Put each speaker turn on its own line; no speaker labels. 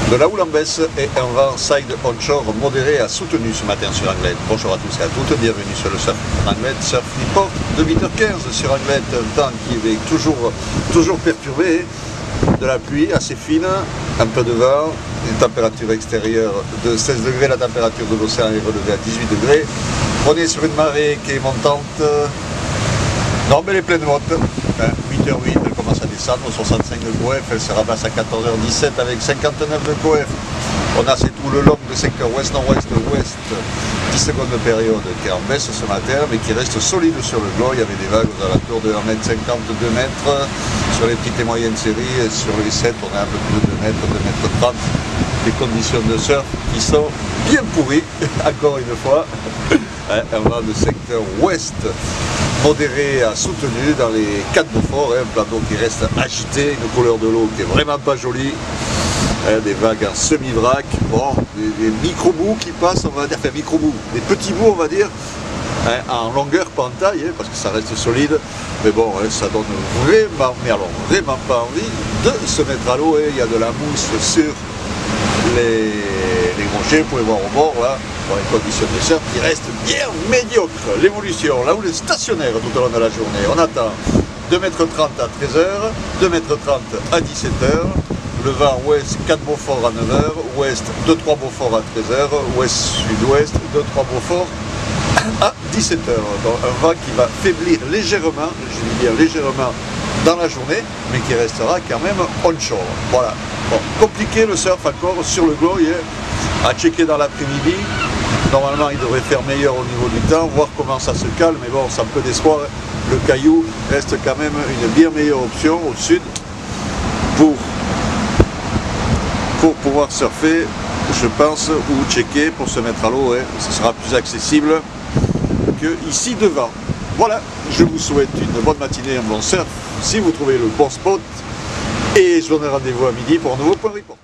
De la houle en baisse et un vent side onshore modéré à soutenu ce matin sur Anglette. Bonjour à tous et à toutes, bienvenue sur le Surf Anglette, Surf Report de 8h15 sur Anglette, un temps qui est toujours perturbé, de la pluie assez fine, un peu de vent, une température extérieure de 16 degrés, la température de l'océan est relevée à 18 degrés. On est sur une marée qui est montante, non mais elle est pleine de monte, 8h08, elle commence à descendre, 65 de coef, elle se rabasse à 14h17 avec 59 de coef. On a c'est tout le long du secteur ouest-nord-ouest-ouest, 10 secondes de période qui est en baisse ce matin, mais qui reste solide sur le globe. Il y avait des vagues aux alentours de 1,50 m, 2 mètres, sur les petites et moyennes séries, et sur les 7, on est un peu plus de 2 mètres, 2 mètres 30. Des conditions de surf qui sont bien pourries, encore une fois. Un vent de secteur ouest modéré à soutenu dans les 4 Beaufort, un plan d'eau qui reste agité, une couleur de l'eau qui est vraiment pas jolie, des vagues en semi-vrac, bon, des micro-bouts qui passent, on va dire, enfin micro-bouts, des petits bouts on va dire, en longueur, pas en taille, parce que ça reste solide, mais bon, ça donne vraiment, mais alors vraiment pas envie de se mettre à l'eau, il y a de la mousse sur les rochers, vous pouvez voir au bord là, pour les conditions de surf qui restent bien médiocres. L'évolution, la houle est stationnaire tout au long de la journée. On attend 2,30 m à 13h, 2,30 m à 17h, le vent ouest 4 Beaufort à 9h, ouest 2-3 Beaufort à 13h, ouest sud-ouest 2-3 Beaufort à 17h. Donc un vent qui va faiblir légèrement, je dis bien légèrement, dans la journée, mais qui restera quand même onshore. Voilà. Bon, compliqué le surf encore sur le globe, à checker dans l'après-midi. Normalement, il devrait faire meilleur au niveau du temps, voir comment ça se calme, mais bon, sans peu d'espoir, le caillou reste quand même une bien meilleure option au sud pour pouvoir surfer, je pense, ou checker pour se mettre à l'eau, ce sera plus accessible que ici devant. Voilà, je vous souhaite une bonne matinée, un bon surf, si vous trouvez le bon spot, et je vous donne rendez-vous à midi pour un nouveau point report.